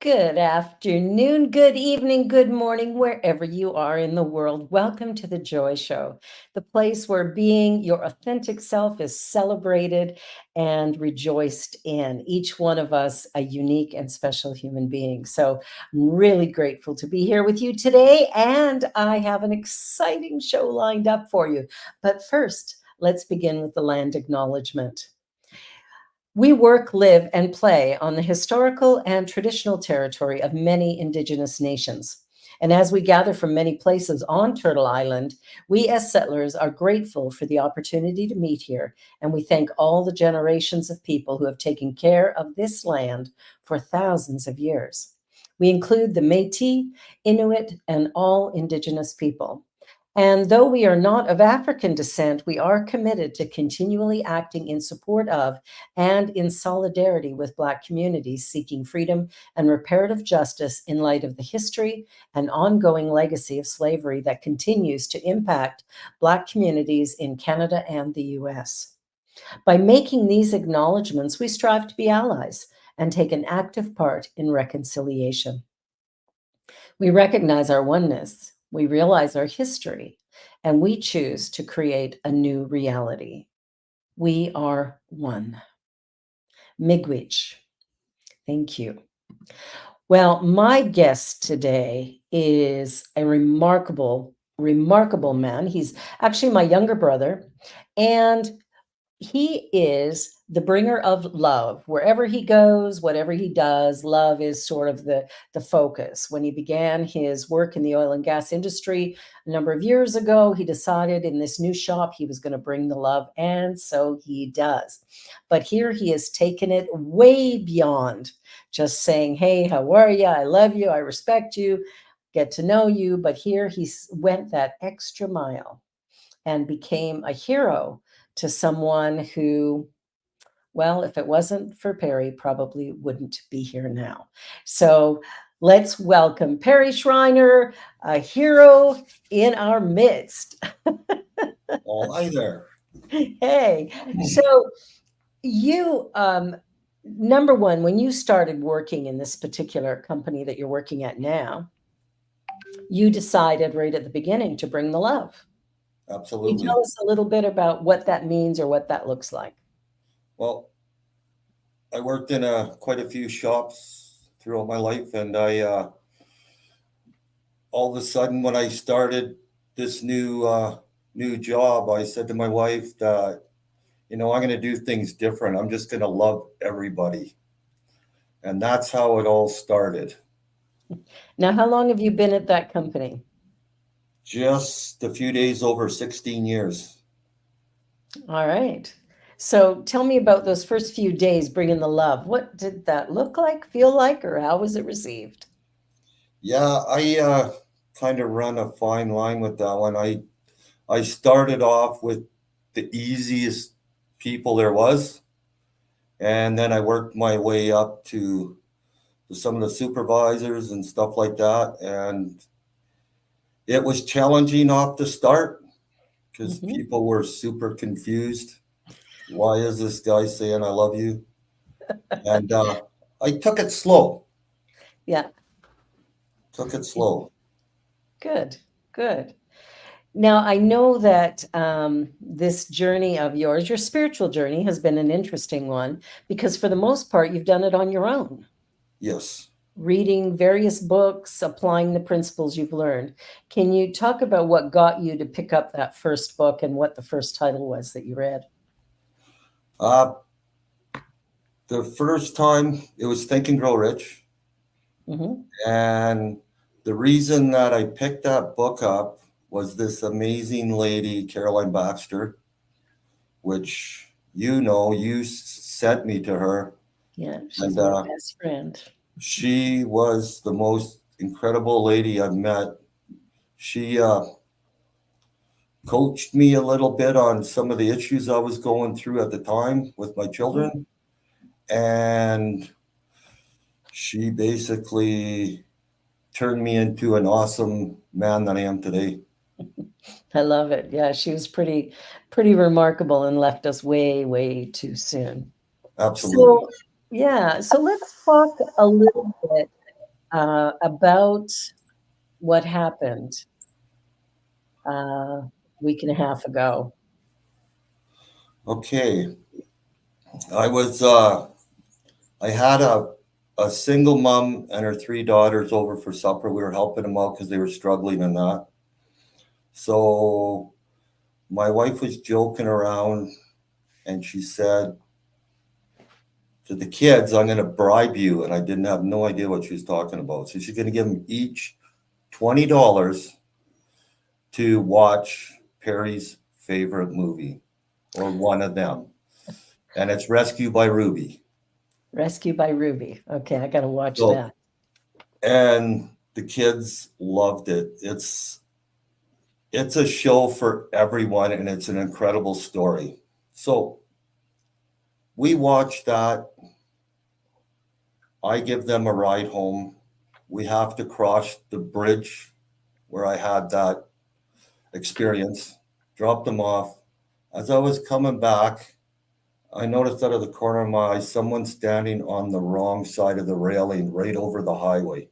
Good afternoon, good evening, good morning, wherever you are in the world. Welcome to the Joy Show, the place where being your authentic self is celebrated and rejoiced in. Each one of us a unique and special human being. So I'm really grateful to be here with you today, and I have an exciting show lined up for you. But first, let's begin with the land acknowledgement. We work, live, and play on the historical and traditional territory of many Indigenous nations. And as we gather from many places on Turtle Island, we as settlers are grateful for the opportunity to meet here. And we thank all the generations of people who have taken care of this land for thousands of years. We include the Métis, Inuit, and all Indigenous people. And though we are not of African descent, we are committed to continually acting in support of and in solidarity with Black communities seeking freedom and reparative justice in light of the history and ongoing legacy of slavery that continues to impact Black communities in Canada and the US. By making these acknowledgements, we strive to be allies and take an active part in reconciliation. We recognize our oneness, we realize our history, and we choose to create a new reality. We are one. Miigwech. Thank you. Well, my guest today is a remarkable, remarkable man. He's actually my younger brother, and he is the bringer of love. Wherever he goes, whatever he does, love is sort of the focus. When he began his work in the oil and gas industry a number of years ago, he decided in this new shop he was going to bring the love, and so he does. But here he has taken it way beyond just saying, hey, how are you? I love you. I respect you. Get to know you. But here he went that extra mile and became a hero to someone who, well, if it wasn't for Perry, probably wouldn't be here now. So let's welcome Perry Schreiner, a hero in our midst. Well, hi there. Hey, so you, number one, when you started working in this particular company that you're working at now, you decided right at the beginning to bring the love. Can you Absolutely. tell us a little bit about what that means or what that looks like? Well, I worked in quite a few shops throughout my life, and I all of a sudden, when I started this new job, I said to my wife that I'm going to do things different. I'm just going to love everybody, and that's how it all started. Now, how long have you been at that company? Just a few days over 16 years. All right. So tell me about those first few days bringing the love. What did that look like, feel like, or how was it received? Yeah, I kind of run a fine line with that one. I started off with the easiest people there was, and then I worked my way up to some of the supervisors and stuff like that. And it was challenging off the start because Mhm. people were super confused. Why is this guy saying I love you? And I took it slow. Yeah, Took it slow. good, good. Now, I know that this journey of yours, your spiritual journey, has been an interesting one because for the most part, you've done it on your own, Yes. reading various books, applying the principles you've learned. Can you talk about what got you to pick up that first book and what the first title was that you read? Uh, the first time it was Think and Grow Rich. Hmm. And the reason that I picked that book up was this amazing lady, Caroline Baxter, which sent me to her. Yeah, she's And my best friend. she was the most incredible lady I've met. She coached me a little bit on some of the issues I was going through at the time with my Mhm. children. And she basically turned me into an awesome man that I am today. I love it. Yeah, she was pretty remarkable and left us way, way too soon. Absolutely. So, yeah, so let's talk a little bit. about what happened a week and a half ago. Okay. I was I had a single mom and her three daughters over for supper. We were helping them out because they were struggling in that. So my wife was joking around and she said to the kids, I'm going to bribe you. And I didn't have no idea what she was talking about. So she's going to give them each $20 to watch Perry's favorite movie or one of them. And it's Rescue by Ruby. Rescue by Ruby. Okay, I got to watch So, that. and the kids loved it. It's a show for everyone and it's an incredible story. So we watch that. I give them a ride home. We have to cross the bridge where I had that experience, drop them off. As I was coming back, I noticed out of the corner of my eye someone standing on the wrong side of the railing right over the highway.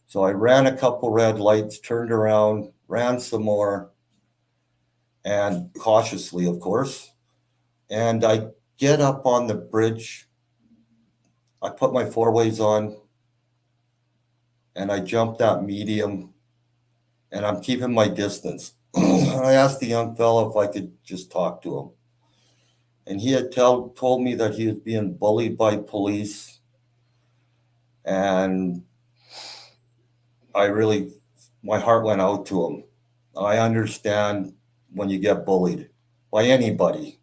So I ran a couple red lights, turned around, ran some more, and cautiously, of course. And I get up on the bridge. I put my four ways on and I jump that medium and I'm keeping my distance. I asked the young fellow if I could just talk to him. And he had told me that he was being bullied by police. And I really, my heart went out to him. I understand when you get bullied by anybody.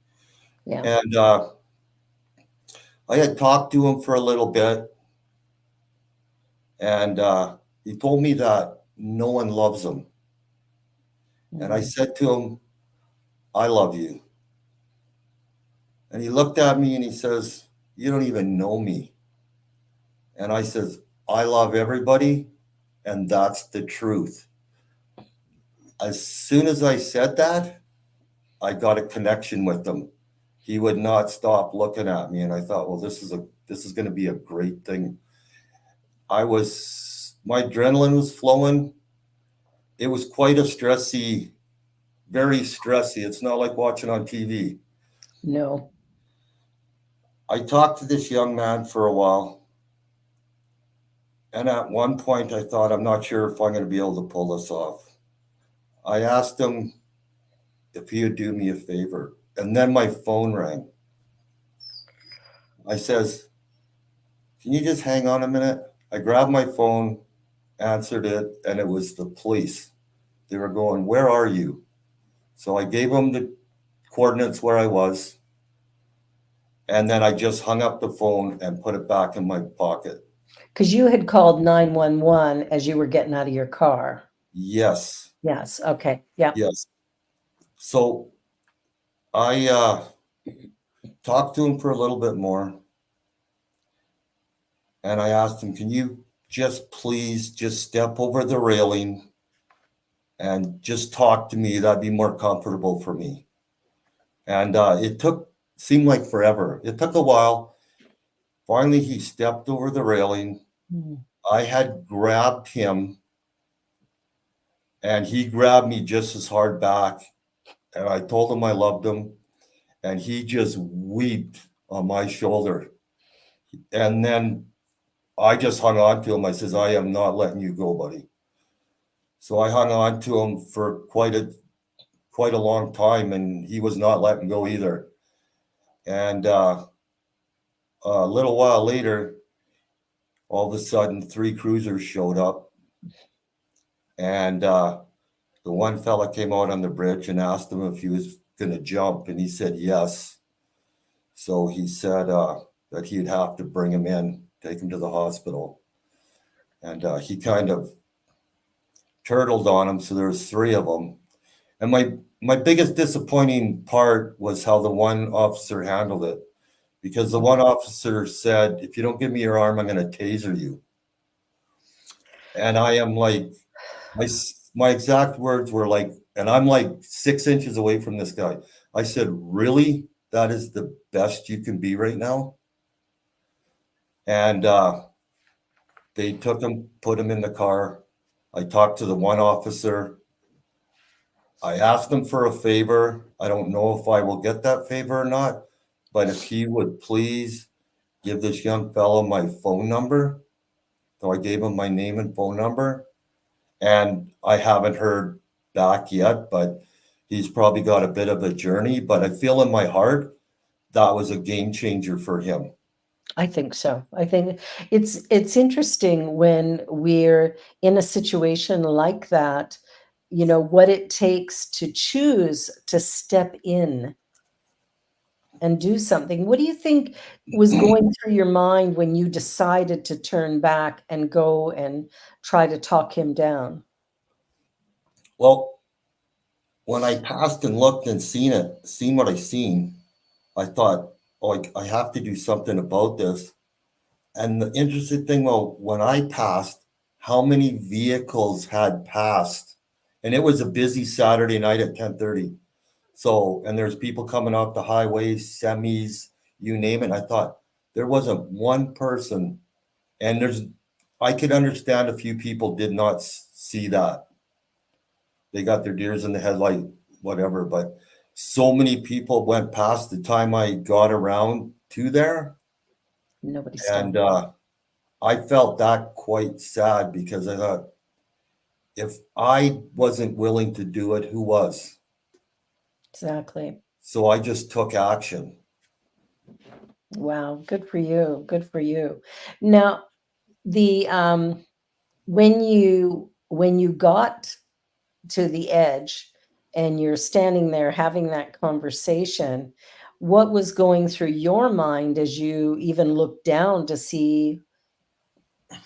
Yeah. And I had talked to him for a little bit. And he told me that no one loves him. And I Mhm. said to him, I love you. And he looked at me and he says, you don't even know me. And I says, I love everybody. And that's the truth. As soon as I said that, I got a connection with him. He would not stop looking at me. And I thought, well, this is going to be a great thing. My adrenaline was flowing. It was quite a stressy, very stressy. It's not like watching on TV. No. I talked to this young man for a while. And at one point, I thought, I'm not sure if I'm going to be able to pull this off. I asked him if he would do me a favor. And then my phone rang. I says, can you just hang on a minute? I grabbed my phone, answered it, and it was the police. They were going, where are you? So I gave them the coordinates where I was. And then I just hung up the phone and put it back in my pocket. Because you had called 911 as you were getting out of your car. Yes. Yes. Okay. Yeah. Yes. So I talked to him for a little bit more. And I asked him, can you just please just step over the railing and just talk to me? That'd be more comfortable for me. And seemed like forever. It took a while. Finally, he stepped over the railing. Mhm. I had grabbed him and he grabbed me just as hard back. And I told him I loved him. And he just wept on my shoulder. And then I just hung on to him. I says, I am not letting you go, buddy. So I hung on to him for quite a long time, and he was not letting go either. And a little while later, all of a sudden, three cruisers showed up, and the one fella came out on the bridge and asked him if he was going to jump, and he said yes. So he said that he'd have to bring him in, take him to the hospital, and he kind of turtled on him. So there was three of them. And my biggest disappointing part was how the one officer handled it, because the one officer said, "If you don't give me your arm, I'm going to taser you." And I am like, my exact words were like, and I'm like 6 inches away from this guy. I said, "Really? That is the best you can be right now?" And They took him, put him in the car. I talked to the one officer. I asked him for a favor. I don't know if I will get that favor or not, but if he would please give this young fellow my phone number. So I gave him my name and phone number, and I haven't heard back yet, but he's probably got a bit of a journey. But I feel in my heart that was a game changer for him. I think so. I think it's interesting when we're in a situation like that, what it takes to choose to step in and do something. What do you think was going through your mind when you decided to turn back and go and try to talk him down? Well, when I passed and looked and seen what I seen, I thought, oh, I have to do something about this. And the interesting thing, well, when I passed, how many vehicles had passed? And it was a busy Saturday night at 10:30. So, and there's people coming off the highways, semis, you name it. I thought there wasn't one person, and I could understand a few people did not see that. They got their deers in the headlight, whatever, but so many people went past the time I got around to there. Nobody And stopped. I felt that quite sad because I thought if I wasn't willing to do it, who was? Exactly. So I just took action. Wow, good for you. Good for you. Now, the when you got to the edge and you're standing there having that conversation, what was going through your mind as you even looked down to see,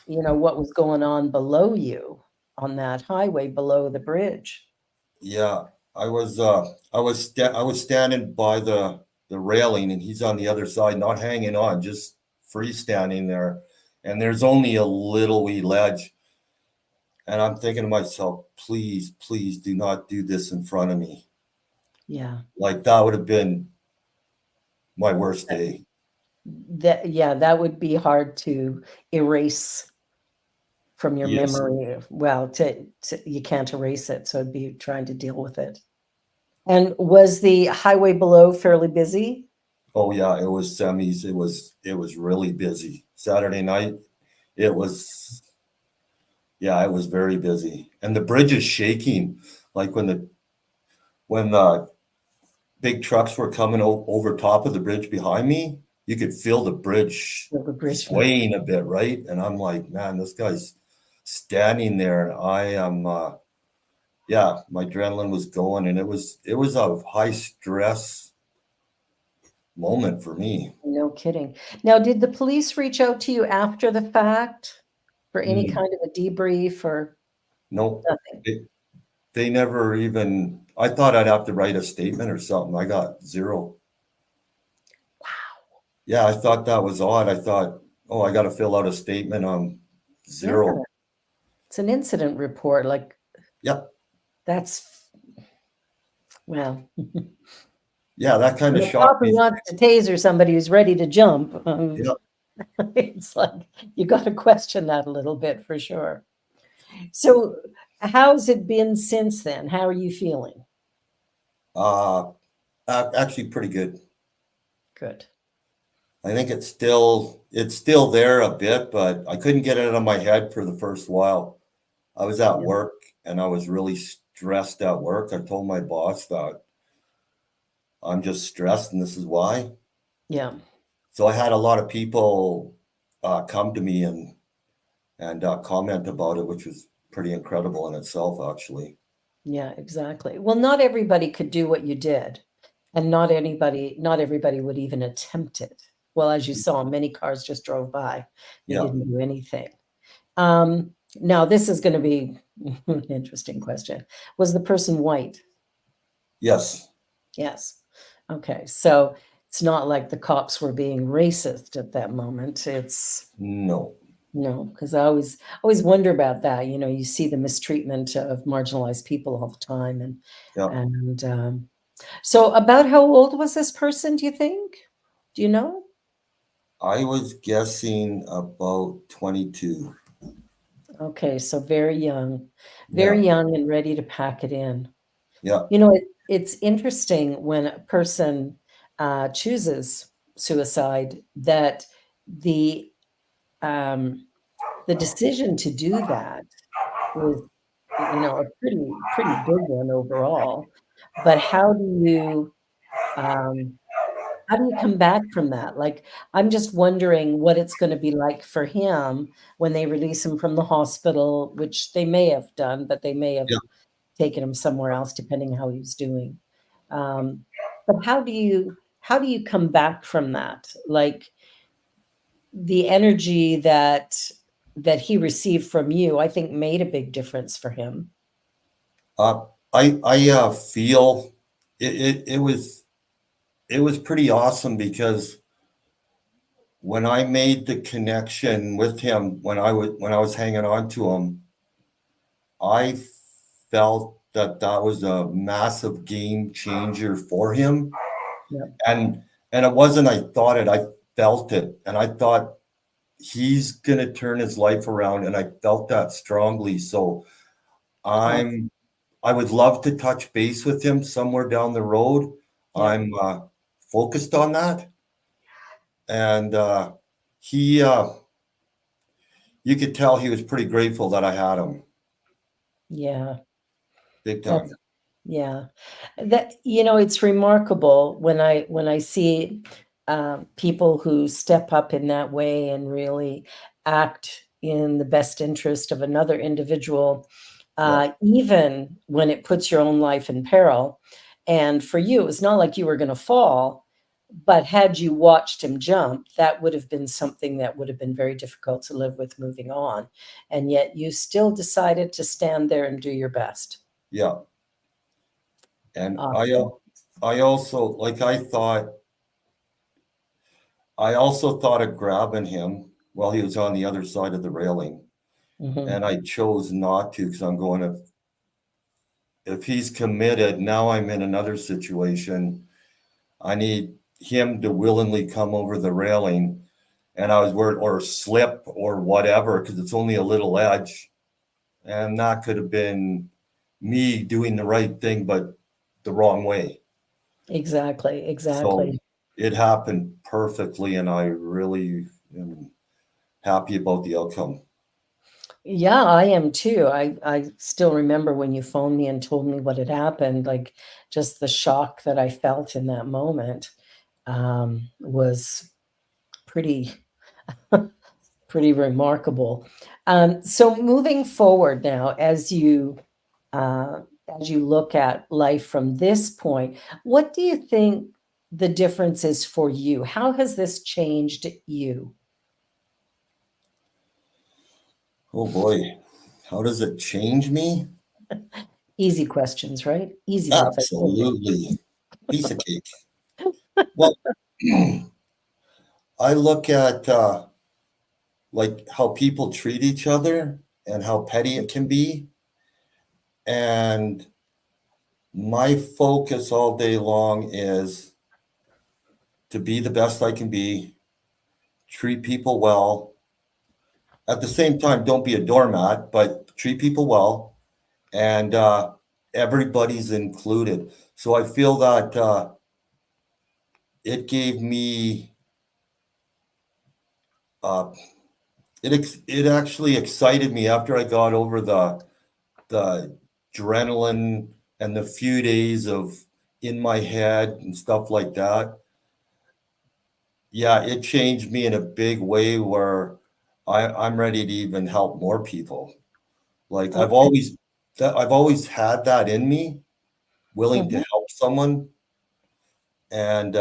what was going on below you on that highway below the bridge? Yeah, I was standing by the railing and he's on the other side, not hanging on, just freestanding there. And there's only a little wee ledge. And I'm thinking to myself, please, please do not do this in front of me. Yeah. Like that would have been my worst day. That yeah, that would be hard to erase from your Yes. memory. Well, to you can't erase it, so it'd be trying to deal with it. And was the highway below fairly busy? Oh yeah, it was semis. It was really busy. Saturday night, it was yeah, it was very busy. And the bridge is shaking. Like when the big trucks were coming over top of the bridge behind me, you could feel the bridge Well, the bridge must. swaying a bit, right? And I'm like, man, this guy's standing there, and I am, yeah, my adrenaline was going, and it was a high stress moment for me. No kidding. Now, did the police reach out to you after the fact for any Mm, kind of a debrief or no, nothing? they never even. I thought I'd have to write a statement or something. I got zero. Yeah, I thought that was odd. I thought, oh, I got to fill out a statement on Yeah, zero. it's an incident report. Like Yep. that's well, Yeah, that kind when of a cop shocked who me. wants to taser somebody who's ready to jump, Yeah. it's like you got to question that a little bit for sure. So, how's it been since then? How are you feeling? Uh, actually pretty good. Good. I think it's still there a bit, but I couldn't get it out of my head for the first while. I was at Yeah. work and I was really stressed at work. I told my boss that I'm just stressed and this is why. Yeah. So I had a lot of people come to me and comment about it, which was pretty incredible in itself, actually. Yeah, exactly. Well, not everybody could do what you did, and not everybody would even attempt it. Well, as you saw, many cars just drove by. They Yeah. didn't do anything. Now this is gonna be an interesting question. Was the person white? Yes. Yes. Okay, so it's not like the cops were being racist at that moment. It's No. no, because I always wonder about that. You see the mistreatment of marginalized people all the time, Yeah. and so about how old was this person? Do you think? Do you know? I was guessing about 22. Okay, so very Yeah, young and ready to pack it in. yeah, It's interesting when a person chooses suicide that the um, the decision to do that is, a pretty big one overall. But um, how do you come back from that? Like, I'm just wondering what it's going to be like for him when they release him from the hospital, which they may have done, but they may have yeah. taken him somewhere else depending how he was doing. Um, but how do you come back from that? Like the energy that he received from you, I think made a big difference for him. Uh, I feel it was pretty awesome because when I made the connection with him when I was hanging on to him, I felt that that was a massive game changer for him. Yeah. And it wasn't I thought it, I felt it. And I thought he's gonna turn his life around, and I felt that strongly. So Awesome. I'm I would love to touch base with him somewhere down the road. Yeah. I'm focused on that. And he you could tell he was pretty grateful that I had him. Yeah. Big That's time. yeah. It's remarkable when I see people who step up in that way and really act in the best interest of another individual, Yeah, even when it puts your own life in peril. And for you, it's not like you were going to fall, but had you watched him jump, that would have been something that would have been very difficult to live with moving on. And yet you still decided to stand there and do your best. yeah. And Awesome. I also like I also thought of grabbing him while he was on the other side of the railing. Mhm. And I chose not to because I'm going, if he's committed, now I'm in another situation. I need him to willingly come over the railing. And I was worried, or slip or whatever, because it's only a little edge. And that could have been me doing the right thing, but the wrong way. Exactly, So exactly. it happened perfectly, and I really am happy about the outcome. Yeah, I am too. I still remember when you phoned me and told me what had happened, like, just the shock that I felt in that moment, was pretty pretty remarkable. So moving forward now, uh, as you look at life from this point, what do you think the difference is for you? How has this changed you? Oh boy, how does it change me? Easy questions, right? Easy ones, I told you. Absolutely. Piece of cake. Well, I look at like how people treat each other and how petty it can be. And my focus all day long is to be the best I can be, treat people well. At the same time, don't be a doormat, but treat people well, and everybody's included. So I feel that it gave me uh, it actually excited me after I got over the adrenaline and the few days of in my head and stuff like that. Yeah, it changed me in a big way where I'm ready to even help more people. Like Okay. I've always had that in me, willing to Mhm. help someone, and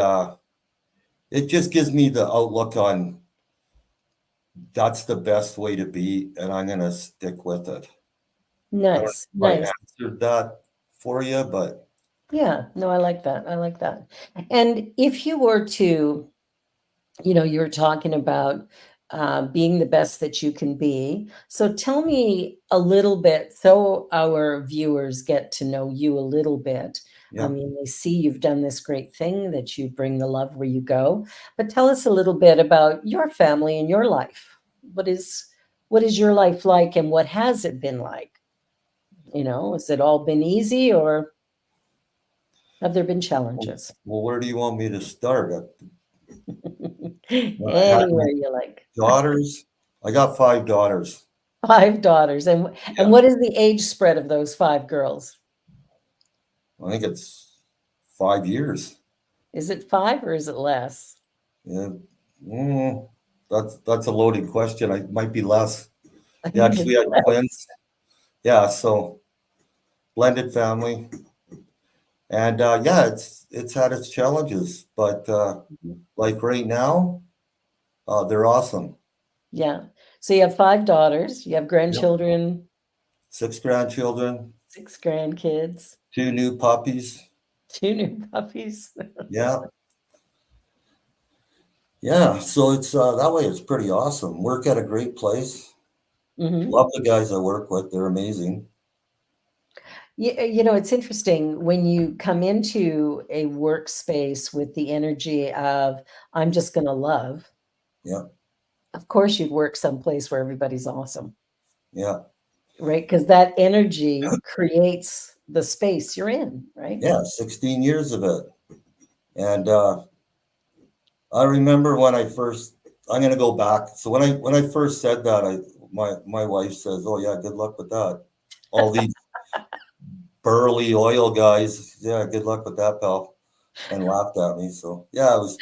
it just gives me the outlook on that's the best way to be, and I'm gonna stick with it. I don't Nice, know if I nice. answered that for you, but Yeah, no, I like that, I like that. And if you were to, you were talking about, being the best that you can be. So tell me a little bit so our viewers get to know you a little bit. I yeah. mean, they see you've done this great thing, that you bring the love where you go, but tell us a little bit about your family and your life. What is what is your life like and what has it been like? Has it all been easy or have there been Well, challenges? where do you want me to start? When I had my Anywhere you like. daughters, I got 5 daughters. Five daughters. And Yeah, what is the age spread of those five girls? I think it's 5 years. Is it five or is it less? Yeah, mm, that's a loaded question. I might be less. I Yeah, think because we it's had less. twins. Yeah, so blended family, and yeah, it's had its challenges, but like right now, they're awesome. Yeah. So you have five daughters, you have Yep, grandchildren, 6 grandchildren, six grandkids, 2 new puppies. two new puppies. Yeah, yeah. So it's that way. It's pretty awesome. Work at a great place. Hmm. Love the guys I work with. They're amazing. It's interesting when you come into a workspace with the energy of, I'm just going to love. Yeah, Of course, you'd work someplace where everybody's awesome, yeah, right? Because that energy creates the space you're in, right? yeah. 16 years of it, and I remember when I first. I'm gonna go back. So when I first said that, my wife says, "Oh yeah, good luck with that." All these burly oil guys, yeah, good luck with that, pal, and laughed at me. So yeah, it was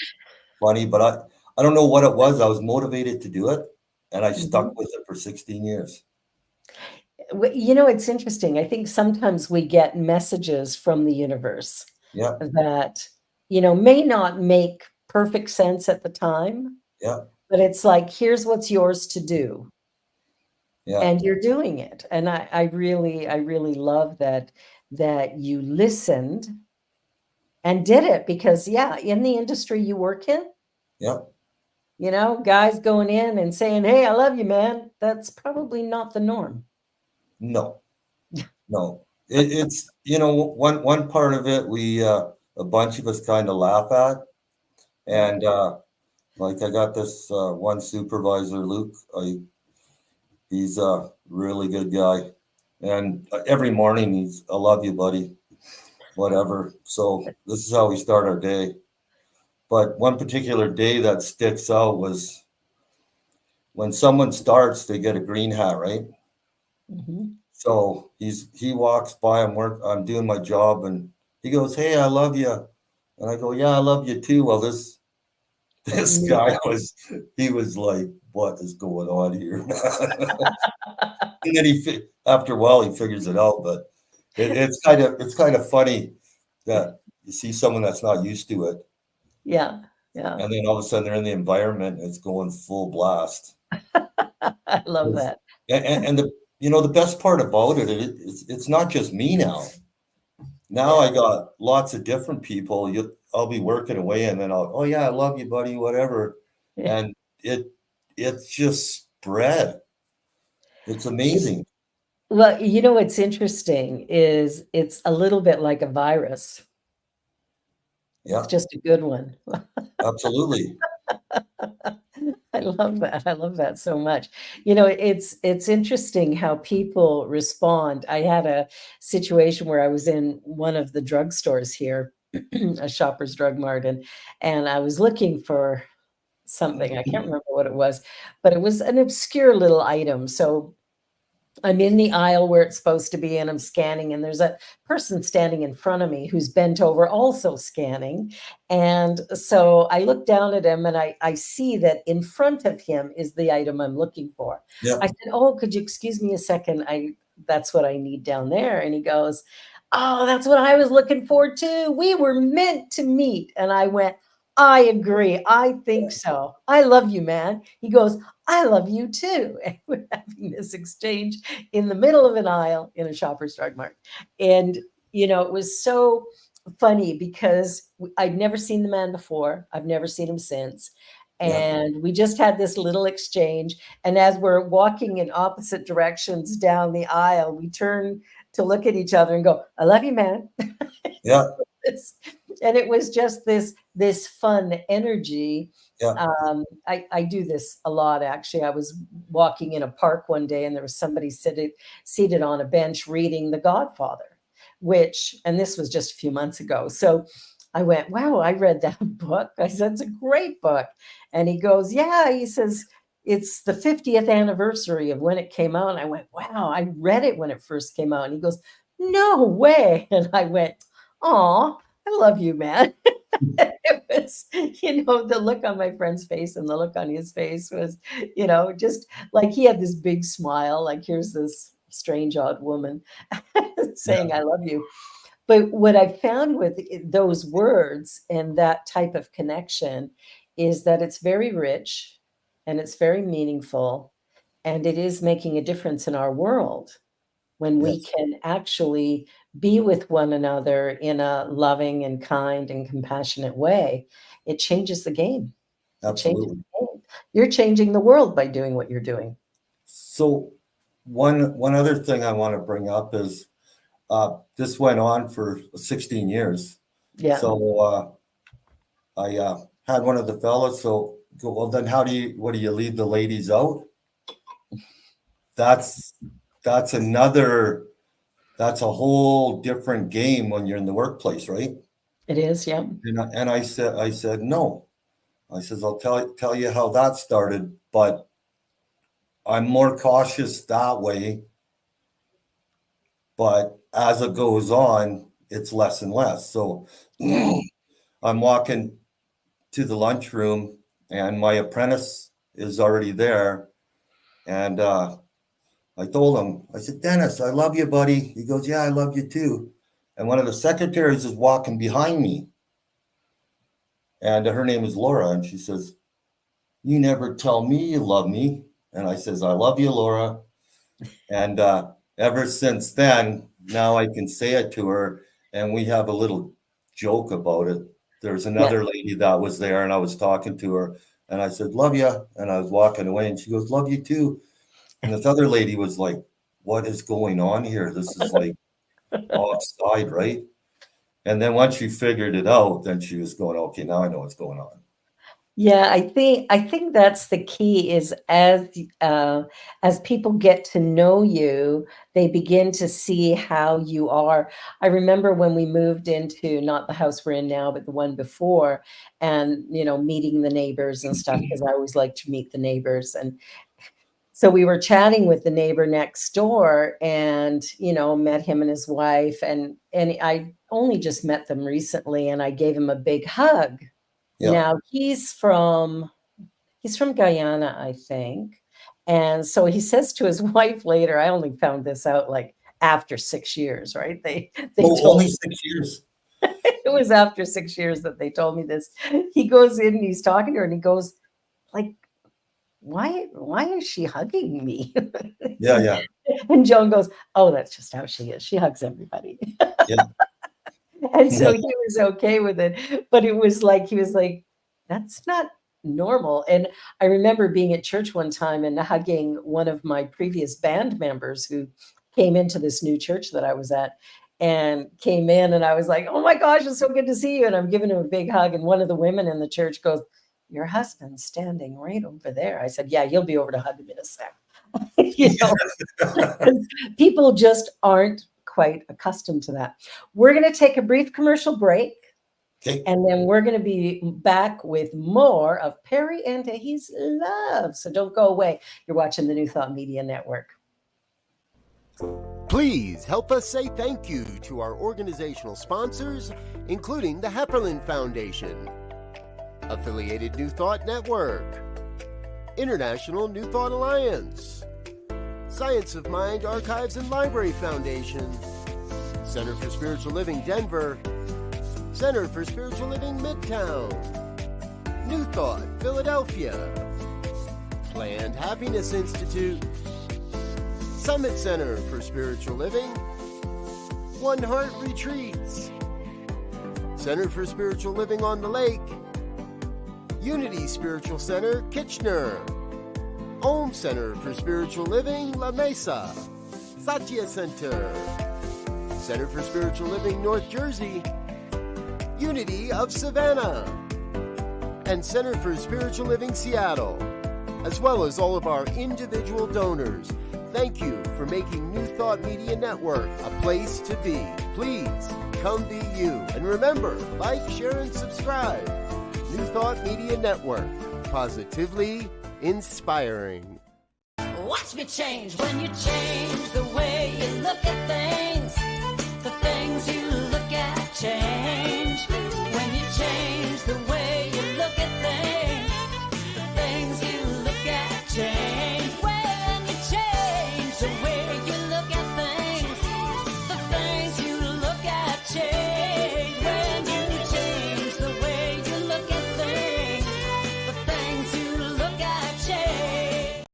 funny, but I don't know what it was. I was motivated to do it, and I stuck Mhm. with it for 16 years. It's interesting. I think sometimes we get messages from the universe Yeah, that, may not make perfect sense at the time, yeah, but it's like, here's what's yours to do. yeah, And you're doing it. And I really love that you listened and did it because yeah, in the industry you work in, yeah. guys going in and saying, "Hey, I love you, man." That's probably not the norm. No, no. It's one part of it we a bunch of us kind of laugh at, Yeah. and like I got this one supervisor, Luke. He's a really good guy, and every morning he's, "I love you, buddy," whatever. So this is how we start our day. But one particular day that sticks out was when someone starts, they get a green hat, right? Mhm. So he walks by, I'm doing my job, and he goes, "Hey, I love you," and I go, "Yeah, I love you too." Well, this this Me. guy he was like, "What is going on here?" And then after a while he figures it out, but it's kind of funny that you see someone that's not used to it, Yeah. Yeah. and then all of a sudden they're in the environment and it's going full blast. I love Yes. that. And the best part about it's not just me now. Now Yeah. I got lots of different people. I'll be working away, and then oh yeah, I love you, buddy, whatever, Yeah. and it it's just spread. It's amazing. Well, what's interesting is it's a little bit like a virus. It's Yeah, just a good one. absolutely. I love that. I love that so much. It's interesting how people respond. I had a situation where I was in one of the drugstores here, a Shoppers Drug Mart, and I was looking for something. I can't remember what it was, but it was an obscure little item. So I'm in the aisle where it's supposed to be, and I'm scanning, and there's a person standing in front of me who's bent over also scanning. And so I look down at him and I see that in front of him is the item I'm looking for. Yeah, I said, "Oh, could you excuse me a second? That's what I need down there." And he goes, "Oh, that's what I was looking for too. We were meant to meet." And I went, "I agree. I think so. I love you, man." He goes, "I love you too." And we're having this exchange in the middle of an aisle in a Shoppers Drug Mart. And, it was so funny because I'd never seen the man before. I've never seen him since. yeah, And we just had this little exchange. And as we're walking in opposite directions down the aisle, we turn to look at each other and go, "I love you, man." yeah, This- and it was just this fun energy. yeah, I do this a lot actually. I was walking in a park one day, and there was somebody seated on a bench reading The Godfather, and this was just a few months ago. So I went, wow, I read that book. I said, it's a great book. And he goes, yeah, he says, it's the 50th anniversary of when it came out. And I went, wow, I read it when it first came out. And he goes, no way. And I went, oh, I love you, man. It was, the look on my friend's face and the look on his face was, just like he had this big smile, like here's this strange, odd woman saying, Yeah, I love you. But what I found with those words and that type of connection is that it's very rich and it's very meaningful, and it is making a difference in our world when we yes, can actually be with one another in a loving and kind and compassionate way. It changes the game. It changes absolutely. the game. You're changing the world by doing what you're doing. So one other thing I want to bring up is this went on for 16 years. Yeah, So I had one of the fellas. So go, well, then what do you leave the ladies out? That's that's another that's a whole different game when you're in the workplace, right? it is. Yeah. And I said no. I says I'll tell you how that started, but I'm more cautious that way. But as it goes on, it's less and less. So I'm walking to the lunchroom, and my apprentice is already there. And I told him, I said, Dennis, I love you, buddy. He goes, yeah, I love you too. And one of the secretaries is walking behind me, and her name is Laura. And she says, you never tell me you love me. And I says, I love you, Laura. And ever since then, now I can say it to her, and we have a little joke about it. There's Yeah. another lady that was there, and I was talking to her, and I said, love you. And I was walking away, and she goes, love you too. And this other lady was like, what is going on here? This is like offside, right? And then once she figured it out, then she was going, okay, now I know what's going on. Yeah, I think that's the key is as people get to know you, they begin to see how you are. I remember when we moved into not the house we're in now, but the one before, and meeting the neighbors and stuff, because I always like to meet the neighbors. And so we were chatting with the neighbor next door and, met him and his wife, and I only just met them recently, and I gave him a big hug. Yeah. Now he's from Guyana, I think. And so he says to his wife later, I only found this out like after 6 years, right? They Oh, told only me 6 years. it was after 6 years that they told me this. He goes in and he's talking to her and he goes, like, why is she hugging me? Yeah, yeah, And Joan goes, oh, that's just how she is. She hugs everybody. yeah. And so he was okay with it, but it was like he was like, "That's not normal." And I remember being at church one time and hugging one of my previous band members who came into this new church that I was at and came in, and I was like, "Oh my gosh, it's so good to see you." And I'm giving him a big hug, and one of the women in the church goes, "Your husband's standing right over there." I said, "Yeah, he'll be over to hug him in a sec." You know, people just aren't quite accustomed to that. We're going to take a brief commercial break, Okay. and then we're going to be back with more of Perry and his love. So don't go away. You're watching the New Thought Media Network. Please help us say thank you to our organizational sponsors, including the Hepperlin Foundation, Affiliated New Thought Network, International New Thought Alliance, Science of Mind Archives and Library Foundation, Center for Spiritual Living Denver, Center for Spiritual Living Midtown, New Thought Philadelphia, Planned Happiness Institute, Summit Center for Spiritual Living, One Heart Retreats, Center for Spiritual Living on the Lake, Unity Spiritual Center, Kitchener, Om Center for Spiritual Living, La Mesa, Satya Center, Center for Spiritual Living, North Jersey, Unity of Savannah, and Center for Spiritual Living, Seattle. as well as all of our individual donors. Thank you for making New Thought Media Network a place to be. Please come be you. And remember, like, share, and subscribe. New Thought Media Network, positively inspiring. Watch me change when you change the way you look at things. The things you look at change. When you change the way you look at things. The things you look at change. When you change the way you look at things. The things you look at change. When you change the way you look at things. The things you look at change.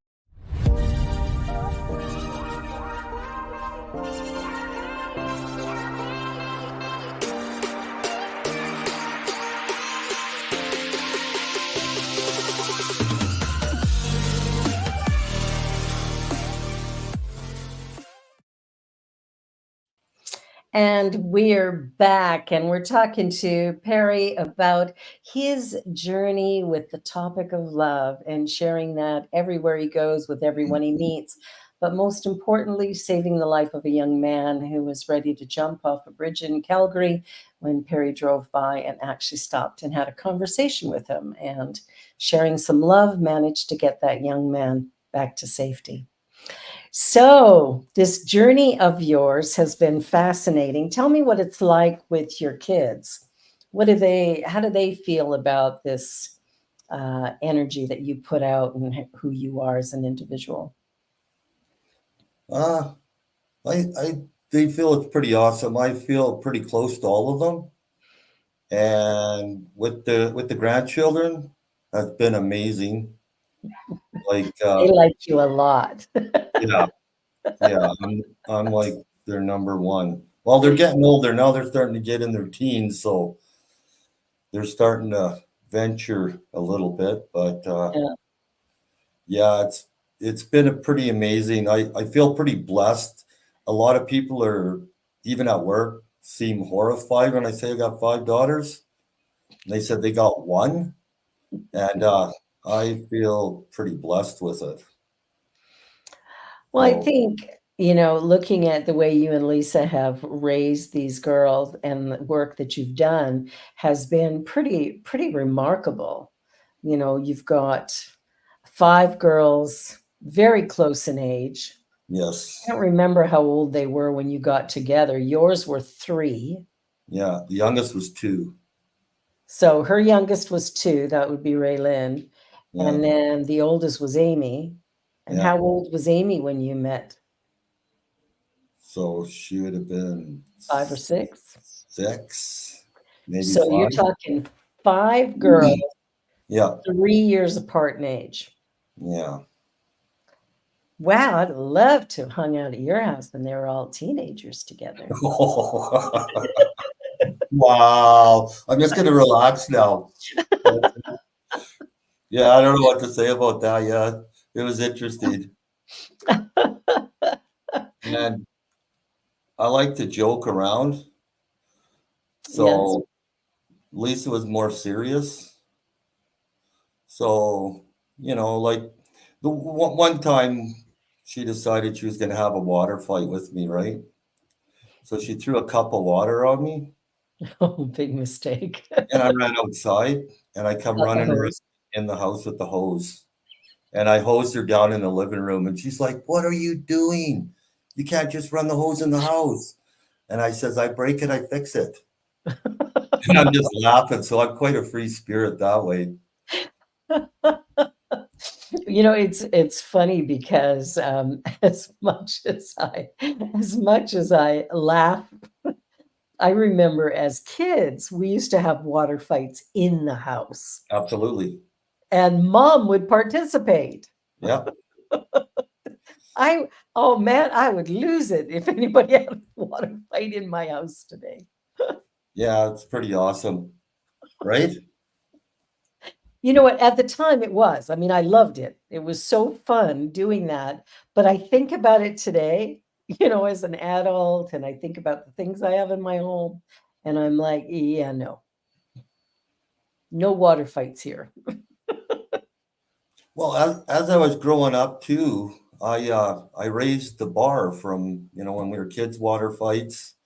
And we're back, and we're talking to Perry about his journey with the topic of love and sharing that everywhere he goes with everyone he meets. But most importantly, saving the life of a young man who was ready to jump off a bridge in Calgary when Perry drove by and actually stopped and had a conversation with him. And sharing some love, managed to get that young man back to safety. So, this journey of yours has been fascinating. Tell me what it's like with your kids. How do they feel about this energy that you put out and who you are as an individual? Uh, they feel it's pretty awesome. I feel pretty close to all of them. And with the grandchildren, that's been amazing. Like, They like you a lot. yeah, yeah, I'm like their number one. Well, they're getting older now. They're starting to get in their teens, so they're starting to venture a little bit. But Yeah. yeah, it's been a pretty amazing. I feel pretty blessed. A lot of people are, even at work, seem horrified when I say I got 5 daughters. And they said they got one, and I feel pretty blessed with it. Well, I So think, looking at the way you and Lisa have raised these girls and the work that you've done has been pretty remarkable. You've got 5 girls, very close in age. I yes, don't remember how old they were when you got together. Yours were 3. yeah, the youngest was 2. So her youngest was 2, that would be Raylyn. Yeah, And then the oldest was Amy. And yeah. how old was Amy when you met? So she would have been 5 or 6? 6, maybe So you're 5. talking 5 girls, Yeah, 3 years apart in age. yeah. Wow, I'd love to have hung out at your house when they were all teenagers together. Wow. I'm just gonna relax now. Yeah, I don't know what to say about that. Yeah, it was interesting. And I like to joke around. Yes. So Lisa was more serious. So, like the one time she decided she was going to have a water fight with me, right? So she threw a cup of water on me Oh, big mistake. and I ran outside and I come Got the running around hose. in the house with the hose. And I hosed her down in the living room and she's like, "What are you doing? You can't just run the hose in the house." And I says, "I break it, I fix it." And I'm just laughing. So I'm quite a free spirit that way. It's funny because as much as I laugh, I remember as kids, we used to have water fights in the house, Absolutely. and mom would participate. Yeah. Oh man, I would lose it if anybody had a water fight in my house today. Yeah, it's pretty awesome. Right? You know what? At the time it was. I mean, I loved it. It was so fun doing that. But I think about it today, as an adult, and I think about the things I have in my home, and I'm like, yeah, no water fights here. Well, as I was growing up too, I raised the bar from, when we were kids, water fights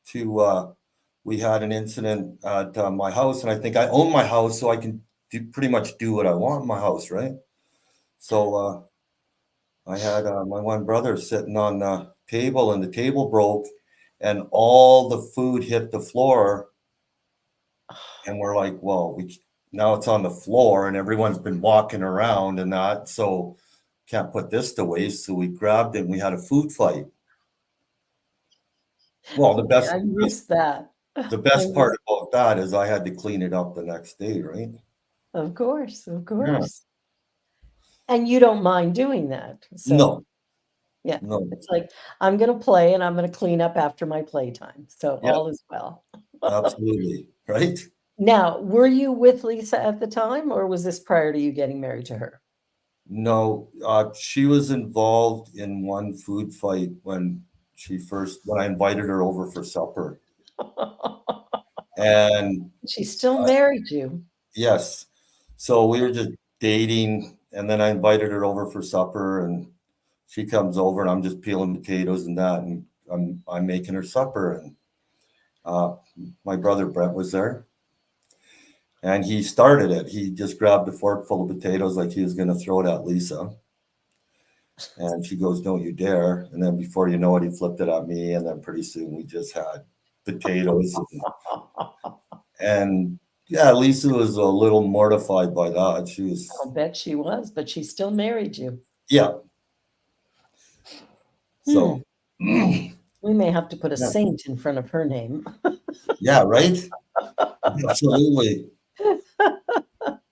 to we had an incident at my house, and I think I own my house, so I can pretty much do what I want in my house, right? So I had my one brother sitting on the table, and the table broke, and all the food hit the floor, and we're like, well, now it's on the floor, and everyone's been walking around and that, so can't put this to waste. So we grabbed it, and we had a food fight. Well, I missed that. the I best part missed, about that is I had to clean it up the next day, right? of course, of Yeah. course. And you don't mind doing that. No, So, yeah, no, it's like, I'm going to play and I'm going to clean up after my playtime. So yeah, all is well. absolutely, right? Now, were you with Lisa at the time, or was this prior to you getting married to her? No, she was involved in one food fight when I invited her over for supper. And She still uh, married you. yes, so we were just dating, and then I invited her over for supper, and she comes over, and I'm just peeling potatoes and that, and I'm making her supper, and uh, my brother Brett was there, and he started it. He just grabbed a fork full of potatoes like he was going to throw it at Lisa. And she goes, "Don't you dare." And then before you know it, he flipped it at me. And then pretty soon we just had potatoes. And yeah, Lisa was a little mortified by that. She was, I'll bet she was, but she still married you. yeah. Hmm. So, yeah, We may have to put a saint in front of her name. yeah, right? Absolutely.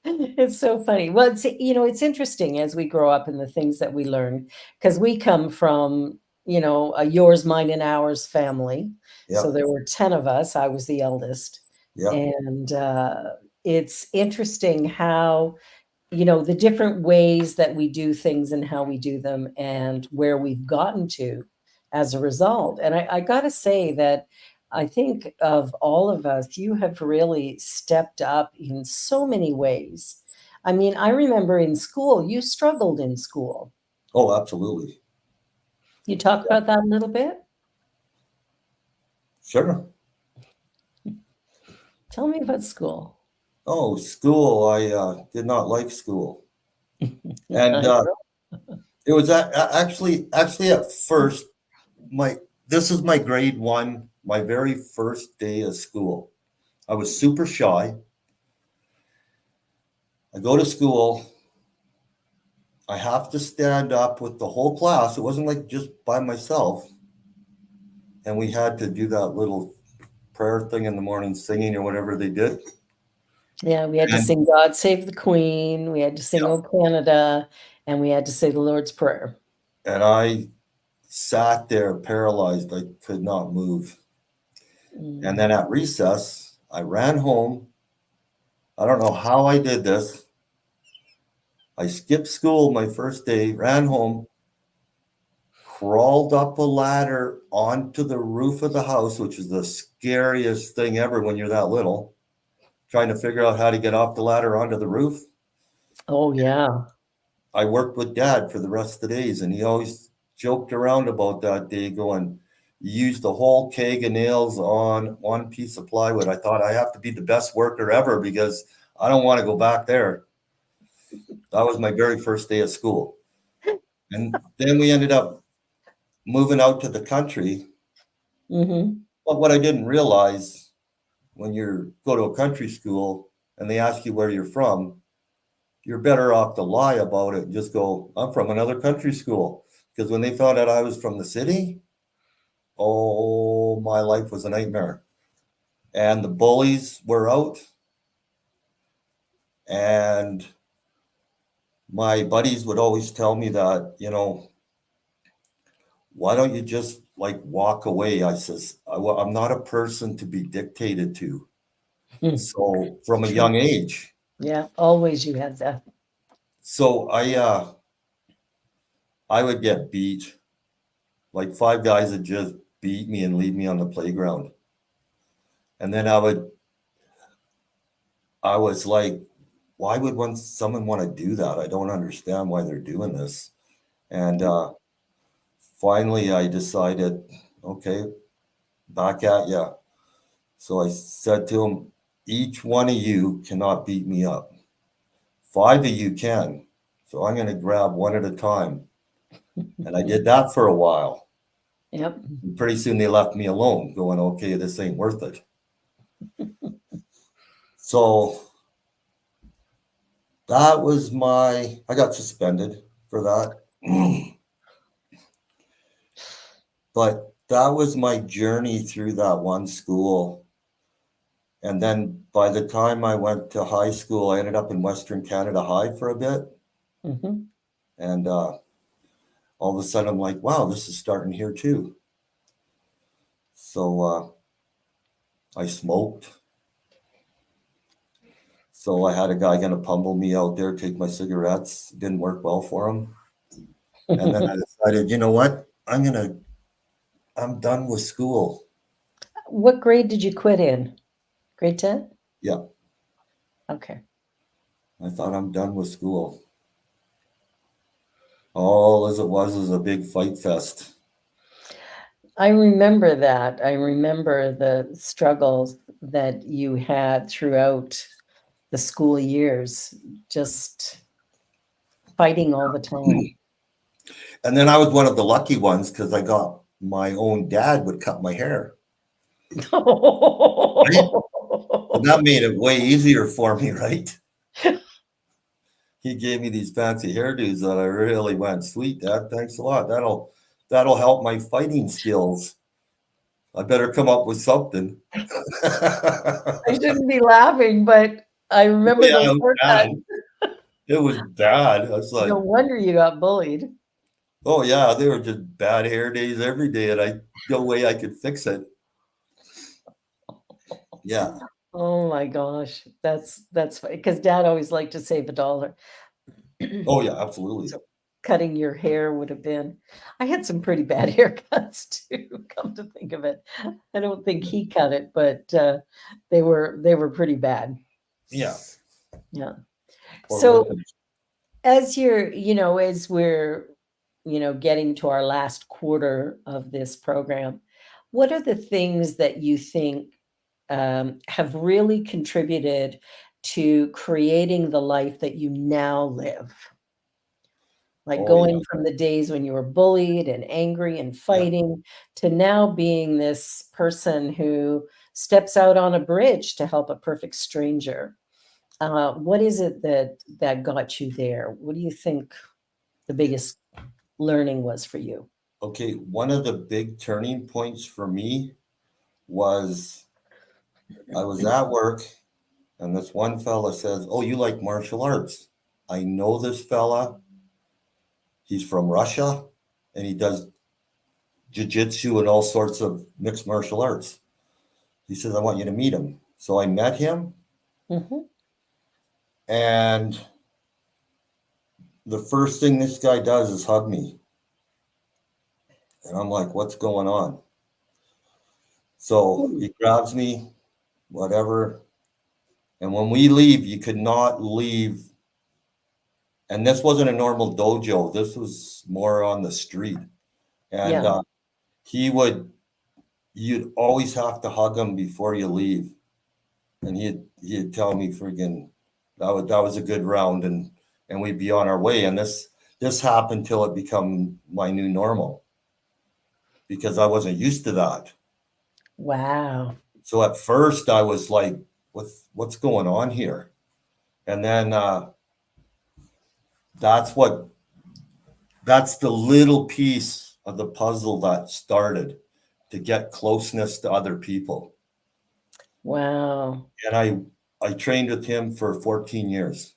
It's so funny. Well, it's interesting as we grow up and the things that we learn, because we come from, a yours, mine, and ours family. Yeah, So there were 10 of us. I was the eldest. yeah. And it's interesting how, the different ways that we do things and how we do them and where we've gotten to as a result. And I got to say that I think of all of us, you have really stepped up in so many ways. I mean, I remember in school, you struggled in school. Oh, absolutely. You talk about that a little bit? Sure. Tell me about school. Oh, school. I did not like school. And I it was actually at first, my this is my grade one, my very first day of school. I was super shy. I go to school. I have to stand up with the whole class. It wasn't like just by myself. And we had to do that little prayer thing in the morning, singing or whatever they did. Yeah, we had to And sing God Save the Queen, we had to sing yeah, O Canada, and we had to say the Lord's Prayer. and I sat there paralyzed. I could not move. And Mm. then at recess, I ran home. I don't know how I did this. I skipped school my first day, ran home, crawled up a ladder onto the roof of the house, which is the scariest thing ever when you're that little, trying to figure out how to get off the ladder onto the roof. Oh, yeah. I worked with Dad for the rest of the days, and he always joked around about that day, going, "You used a whole keg of nails on one piece of plywood." I thought I have to be the best worker ever because I don't want to go back there. That was my very first day of school. And then we ended up moving out to the country. Mhm. But what I didn't realize, when you go to a country school and they ask you where you're from, you're better off to lie about it and just go, "I'm from another country school." Because when they found out I was from the city, oh, my life was a nightmare. And the bullies were out, and my buddies would always tell me that, "Why don't you just like walk away?" I says, "I'm not a person to be dictated to." So from a True. young age, Yeah, always you had that. so I would get beat. Like five guys would just beat me and leave me on the playground. And then I was like why would someone want to do that? I don't understand why they're doing this. And finally, I decided, okay, back at ya. So I said to him, each one of you cannot beat me up. 5 of you can. So I'm going to grab one at a time. And I did that for a while. Yep. And pretty soon they left me alone, going, okay, this ain't worth it. So that was I got suspended for that. But that was my journey through that one school. And then by the time I went to high school, I ended up in Western Canada High for a bit. Mm-hmm. And all of a sudden I'm like, wow, this is starting here too. So I smoked. So I had a guy gonna pummel me out there, take my cigarettes. It didn't work well for him. And then I decided, you know what? I'm done with school. What grade did you quit in? Grade 10? Yeah, Okay. I thought I'm done with school. All as it was a big fight fest. I remember that. I remember the struggles that you had throughout the school years, just fighting all the time. And then I was one of the lucky ones because I got my own dad would cut my hair. Right? And that made it way easier for me, right? He gave me these fancy hairdos that I really went, sweet dad, thanks a lot. That'll help my fighting skills. I better come up with something. I shouldn't be laughing, but I remember Yeah, those it was haircuts. bad. It was bad. I was like, No wonder you got bullied. oh yeah, they were just bad hair days every day, and no way I could fix it. Yeah. Oh my gosh, that's funny because Dad always liked to save $1. Oh yeah, absolutely. So cutting your hair would have been. I had some pretty bad haircuts too. Come to think of it, I don't think he cut it, but they were pretty bad. Yeah. Yeah. Poor So Richard. as as we're getting to our last quarter of this program, what are the things that you think have really contributed to creating the life that you now live? Like Oh yeah. going from the days when you were bullied and angry and Yeah. fighting to now being this person who steps out on a bridge to help a perfect stranger. What is it that got you there? What do you think the biggest learning was for you? Okay. One of the big turning points for me was I was at work and this one fella says, oh, you like martial arts? I know this fella. He's from Russia and he does jiu-jitsu and all sorts of mixed martial arts. He says, I want you to meet him. So I met him, Mhm. and the first thing this guy does is hug me. And I'm like, what's going on? So he grabs me, whatever. And when we leave, you could not leave. And this wasn't a normal dojo. This was more on the street. And Yeah. you'd always have to hug him before you leave. And he'd tell me friggin' that was a good round, and we'd be on our way. And this happened till it become my new normal because I wasn't used to that. Wow. So at first I was like, what's going on here? And then that's the little piece of the puzzle that started to get closeness to other people. Wow. And I trained with him for 14 years.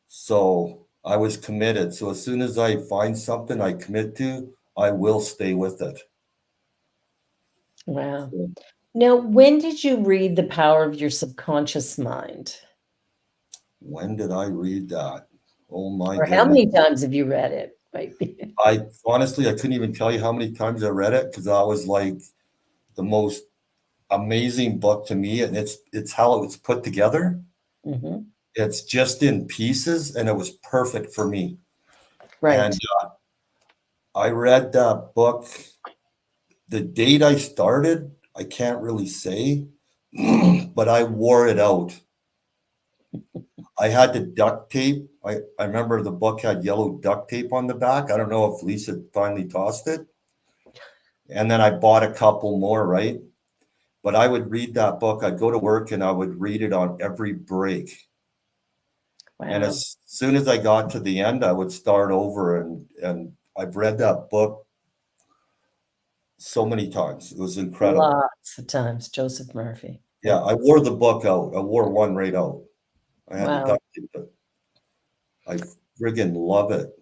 So I was committed. So as soon as I find something I commit to, I will stay with it. Wow. So Now, when did you read The Power of Your Subconscious Mind? when did I read that? Oh my Or how goodness. many times have you read it? Maybe. I honestly, I couldn't even tell you how many times I read it because I was like the most amazing book to me. And it's how it was put together. Mhm. It's just in pieces, and it was perfect for me. And Right. I read that book. The date I started, I can't really say, but I wore it out. I had the duct tape. I remember the book had yellow duct tape on the back. I don't know if Lisa finally tossed it. And then I bought a couple more, right? But I would read that book. I'd go to work and I would read it on every break. And Wow. as soon as I got to the end, I would start over. And I've read that book so many times. It was incredible. Lots of times, Joseph Murphy. Yeah, Yeah. I wore the book out. I wore one right out. I had to Wow. duct tape it. I friggin' love it.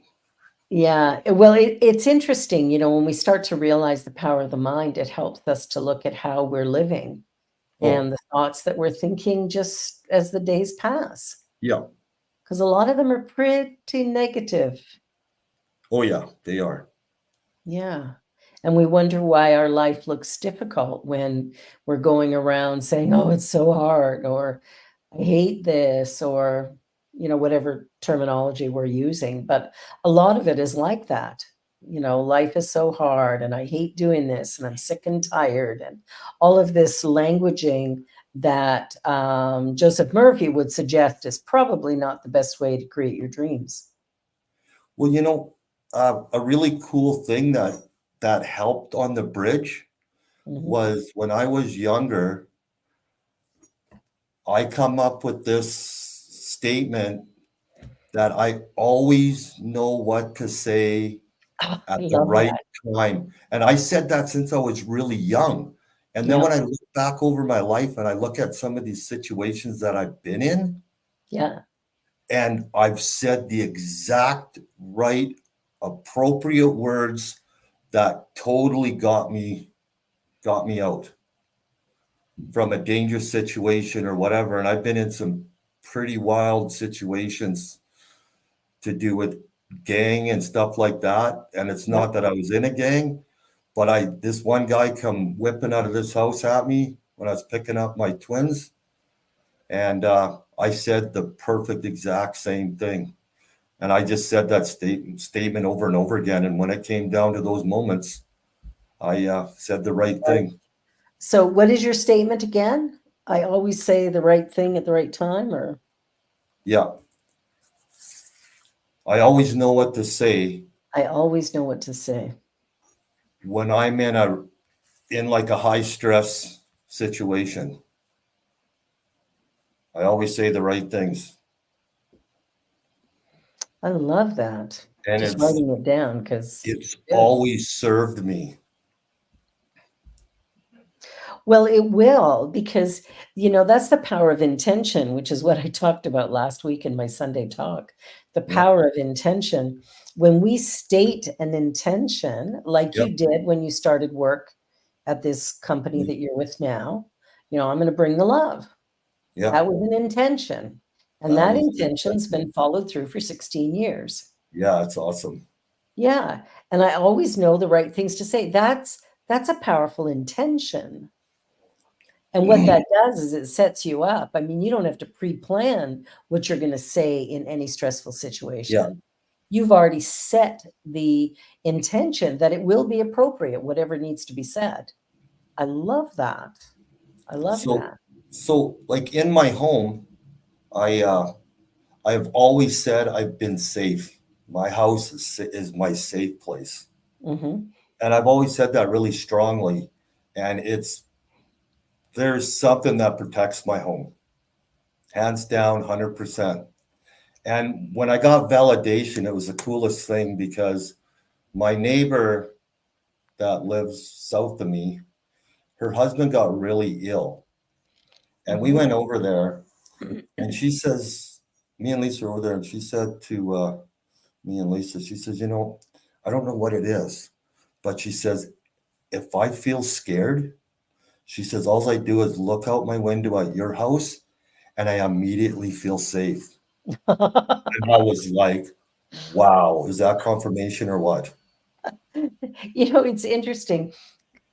Yeah. Well, it's interesting, when we start to realize the power of the mind, it helps us to look at how we're living Oh, and the thoughts that we're thinking just as the days pass. yeah. Because a lot of them are pretty negative. Oh, yeah, they are. Yeah. And we wonder why our life looks difficult when we're going around saying, oh, it's so hard, or I hate this, or, whatever terminology we're using. But a lot of it is like that. Life is so hard, and I hate doing this, and I'm sick and tired, and all of this languaging that Joseph Murphy would suggest is probably not the best way to create your dreams. Well, a really cool thing that helped on the bridge Mhm. was when I was younger, I come up with this statement that I always know what to say Oh, I at the love right that. time. And I said that since I was really young. And then Yeah. when I look back over my life and I look at some of these situations that I've been in, Yeah. and I've said the exact right, appropriate words that totally got me out from a dangerous situation or whatever. And I've been in some pretty wild situations to do with gang and stuff like that. And it's Yep. not that I was in a gang, but this one guy come whipping out of this house at me when I was picking up my twins, and I said the perfect exact same thing. And I just said that statement over and over again. And when it came down to those moments, I said the right thing. So what is your statement again? I always say the right thing at the right time, or Yeah, I always know what to say I always know what to say. when I'm in like a high stress situation. I always say the right things, I love that. and Just it's writing it down because it's good. always served me. Well, it will because, that's the power of intention, which is what I talked about last week in my Sunday talk. The Yeah, power of intention. When we state an intention, like yep, you did when you started work at this company that you're with now, I'm going to bring the love. yep. That was an intention, and That that was the intention's intention. been followed through for 16 years. Yeah, it's awesome. Yeah, and I always know the right things to say. That's a powerful intention, and what that does is it sets you up. I mean, you don't have to pre-plan what you're gonna say in any stressful Yeah. situation. You've already set the intention that it will be appropriate, whatever needs to be said. I love that. I love So, that. so like in my home, I I've always said I've been safe. My house is my safe place. Mhm. And I've always said that really strongly. And there's something that protects my home, hands down, 100%. And when I got validation, it was the coolest thing because my neighbor that lives south of me, her husband got really ill. And we Mhm. went over there, and she says, me and Lisa were over there, and she said to me and Lisa, she says, I don't know what it is, but she says, if I feel scared, she says, all I do is look out my window at your house and I immediately feel safe. And I was like, wow, is that confirmation or what? It's interesting.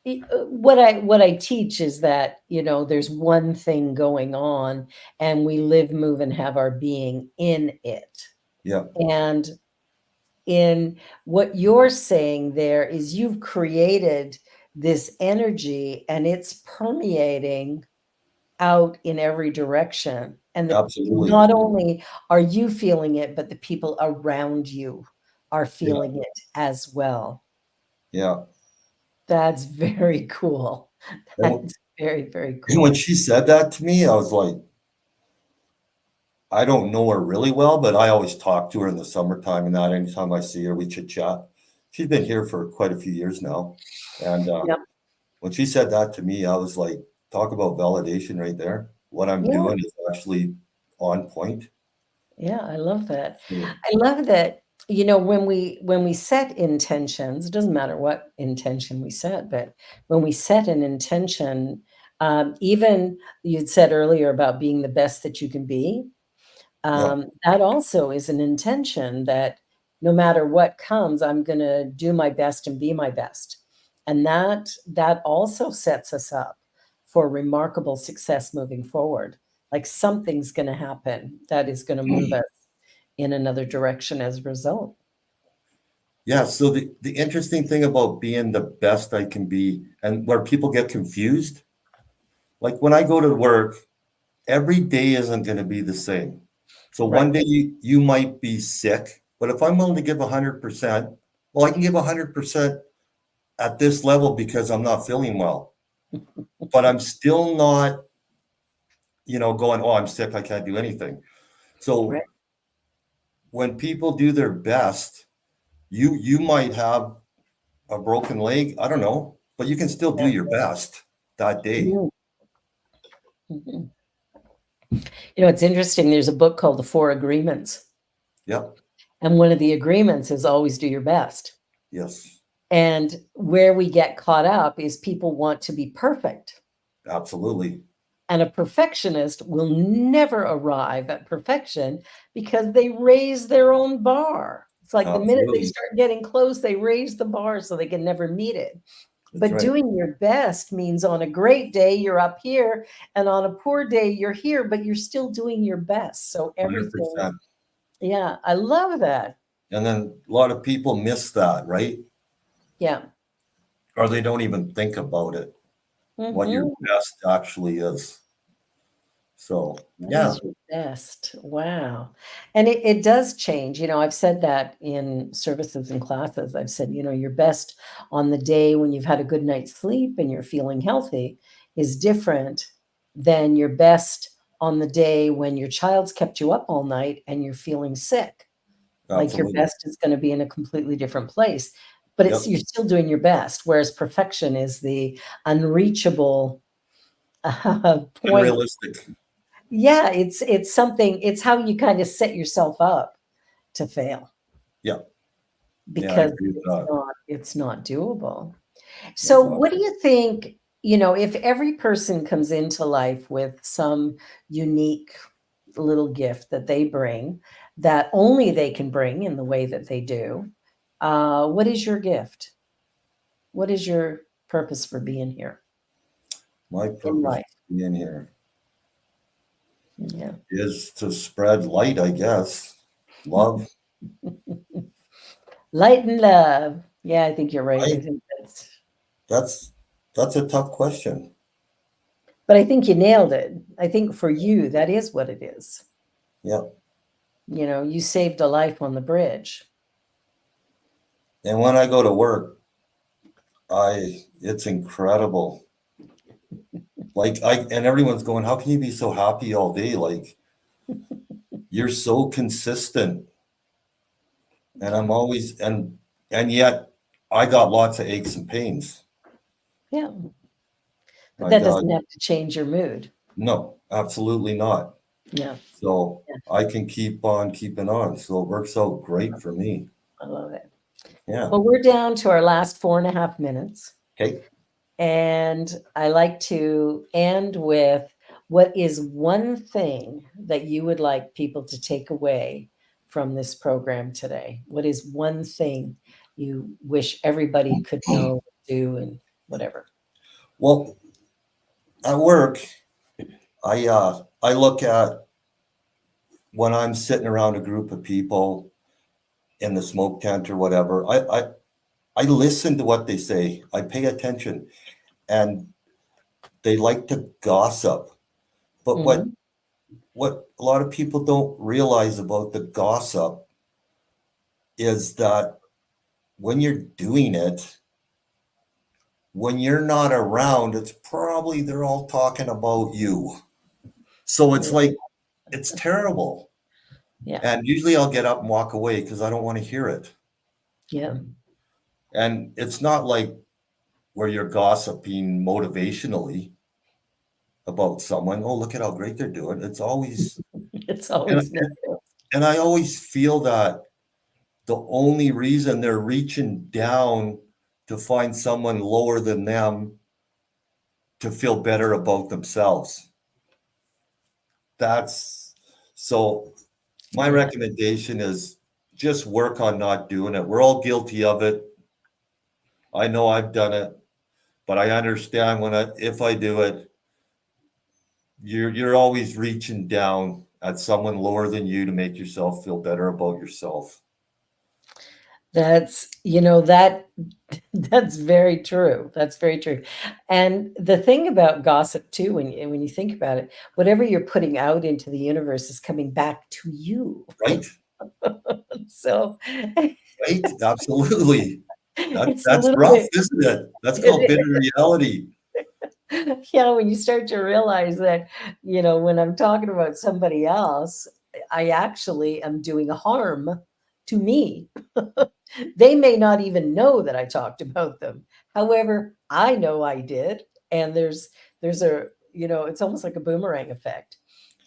What I teach is that, there's one thing going on, and we live, move, and have our being in it. Yeah, And in what you're saying there is you've created this energy, and it's permeating out in every direction. And absolutely. not only are you feeling it, but the people around you are Yeah, feeling it as well. yeah. That's very cool. And That's very, very and when cool. she said that to me, I was like, I don't know her really well, but I always talk to her in the summertime and that anytime I see her, we chit chat. She's been here for quite a few years now. And Yep. when she said that to me, I was like, talk about validation right there. What I'm Yeah. doing is actually on point. Yeah, I love that. So, I love that, when we set intentions, it doesn't matter what intention we set, but when we set an intention, even you'd said earlier about being the best that you can be, yeah, that also is an intention that no matter what comes, I'm gonna do my best and be my best. And that also sets us up for remarkable success moving forward. Like something's gonna happen that is gonna move us in another direction as a result. yeah. So the interesting thing about being the best I can be and where people get confused, like when I go to work, every day isn't going to be the same. So one Right. day you might be sick, but if I'm willing to give 100%, well, I can give 100% at this level because I'm not feeling well, but I'm still not, going, oh, I'm sick, I can't do anything. Right. So when people do their best, you might have a broken leg, I don't know, but you can still do Yeah. your best that day. Mhm. Mhm. It's interesting. There's a book called The Four Agreements, Yep. and one of the agreements is always do your best. Yes. And where we get caught up is people want to be perfect. Absolutely. And a perfectionist will never arrive at perfection because they raise their own bar. It's like the minute they Absolutely. start getting close, they raise the bar so they can never meet it. That's But right. doing your best means on a great day, you're up here, and on a poor day, you're here, but you're still doing your best. So everything, 100%. yeah, I love that. And then a lot of people miss that, right? Yeah. Or they don't even think about it, what your Mhm. best actually is. So, What yeah, is your best? Wow. And it does change. I've said that in services and classes. I've said, your best on the day when you've had a good night's sleep and you're feeling healthy is different than your best on the day when your child's kept you up all night and you're feeling sick. Like your absolutely. best is going to be in a completely different place, but Yep. you're still doing your best. Whereas perfection is the unreachable point. Unrealistic. Yeah, it's something, it's how you kind of set yourself up to fail Yeah. Yeah, I because agree with that. it's not doable. So Exactly. what do you think, if every person comes into life with some unique little gift that they bring, that only they can bring in the way that they do, what is your gift? What is your purpose for being here My in purpose life? being here Yeah. is to spread light, I guess. Love. Light and love. Yeah, I think you're right. I Right? think that's That's that's a tough question. But I think you nailed it. I think for you, that is what it is. Yeah. You saved a life on the bridge. And when I go to work, it's incredible. Like and everyone's going, how can you be so happy all day? Like you're so consistent. And I'm always and yet I got lots of aches and pains. Yeah. But I that got doesn't have to change your mood. no, absolutely not. Yeah. So Yeah. I can keep on keeping on. So it works out great for me. I love it. Yeah. Well, we're down to our last 4.5 minutes. Okay. And I like to end with what is one thing that you would like people to take away from this program today? What is one thing you wish everybody could know, do, and whatever. Well, at work, I look at when I'm sitting around a group of people in the smoke tent or whatever, I listen to what they say. I pay attention, and they like to gossip. But Mhm. what a lot of people don't realize about the gossip is that when you're doing it, when you're not around, it's probably they're all talking about you. So it's Yeah. like, it's terrible. Yeah. And usually I'll get up and walk away because I don't want to hear it. Yeah. And it's not like where you're gossiping motivationally about someone. Oh, look at how great they're doing. It's always, It's and, always negative. and I always feel that the only reason they're reaching down to find someone lower than them to feel better about themselves. That's so my Yeah. recommendation is just work on not doing it. We're all guilty of it. I know I've done it, but I understand if I do it, you're always reaching down at someone lower than you to make yourself feel better about yourself. That's, that's very true. That's very true. And the thing about gossip too, when you think about it, whatever you're putting out into the universe is coming back to you. Right? So Right? Absolutely. it's a That's little rough, bit, isn't it? That's called it bitter reality. yeah, when you start to realize that, when I'm talking about somebody else, I actually am doing harm to me. They may not even know that I talked about them. However, I know I did. And there's it's almost like a boomerang effect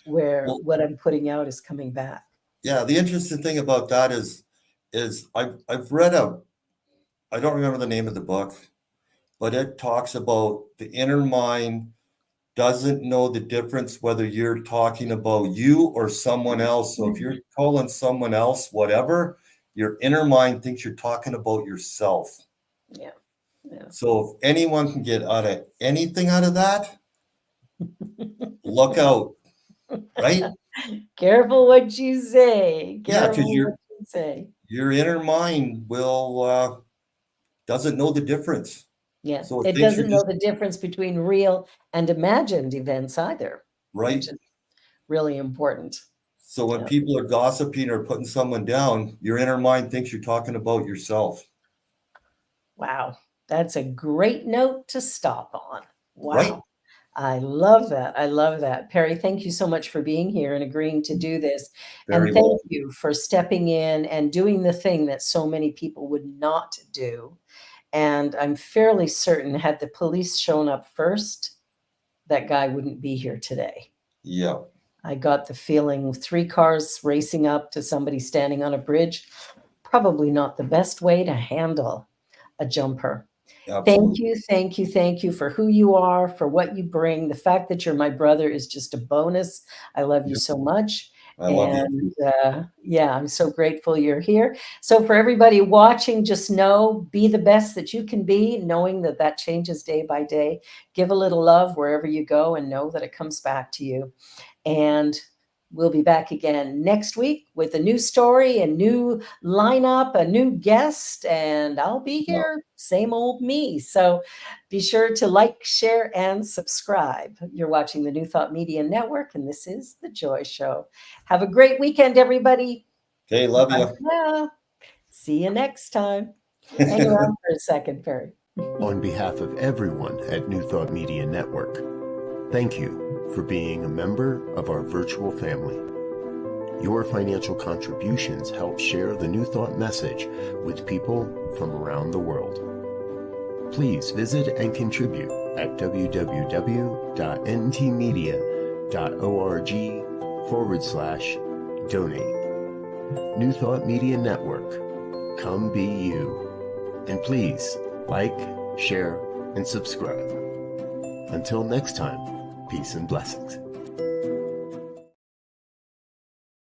where Well, what I'm putting out is coming back. yeah, the interesting thing about that is I've read I don't remember the name of the book, but it talks about the inner mind doesn't know the difference whether you're talking about you or someone else. So if you're calling someone else whatever, your inner mind thinks you're talking about yourself. Yeah. Yeah. So if anyone can get anything out of that, look out, right? Careful what you say. Yeah, because Careful what you say. your inner mind will doesn't know the difference. Yeah. So it It thinks you're doesn't know just the difference between real and imagined events either, right. which is really important. So when Yeah. people are gossiping or putting someone down, your inner mind thinks you're talking about yourself, Wow. That's a great note to stop on. right? Wow. I love that. I love that. Perry, thank you so much for being here and agreeing to do this. And Very thank well. you for stepping in and doing the thing that so many people would not do. And I'm fairly certain had the police shown up first, that guy wouldn't be here today. Yeah, I got the feeling 3 cars racing up to somebody standing on a bridge, probably not the best way to handle a jumper. Thank absolutely. you, thank you, thank you for who you are, for what you bring. The fact that you're my brother is just a bonus. I love you Yep. so much. I love you And too. yeah, I'm so grateful you're here. So, for everybody watching, just know, be the best that you can be, knowing that that changes day by day. Give a little love wherever you go and know that it comes back to you. And we'll be back again next week with a new story, a new lineup, a new guest, and I'll be Yeah. here, same old me. So be sure to like, share, and subscribe. You're watching the New Thought Media Network, and this is The Joy Show. Have a great weekend, everybody. Okay, love Bye you. for now. See you next time. Hang around for a second, Perry. On behalf of everyone at New Thought Media Network, thank you for being a member of our virtual family. Your financial contributions help share the New Thought message with people from around the world. Please visit and contribute at www.ntmedia.org/donate. New Thought Media Network. Come be you. And please like, share, and subscribe. Until next time, peace and blessings.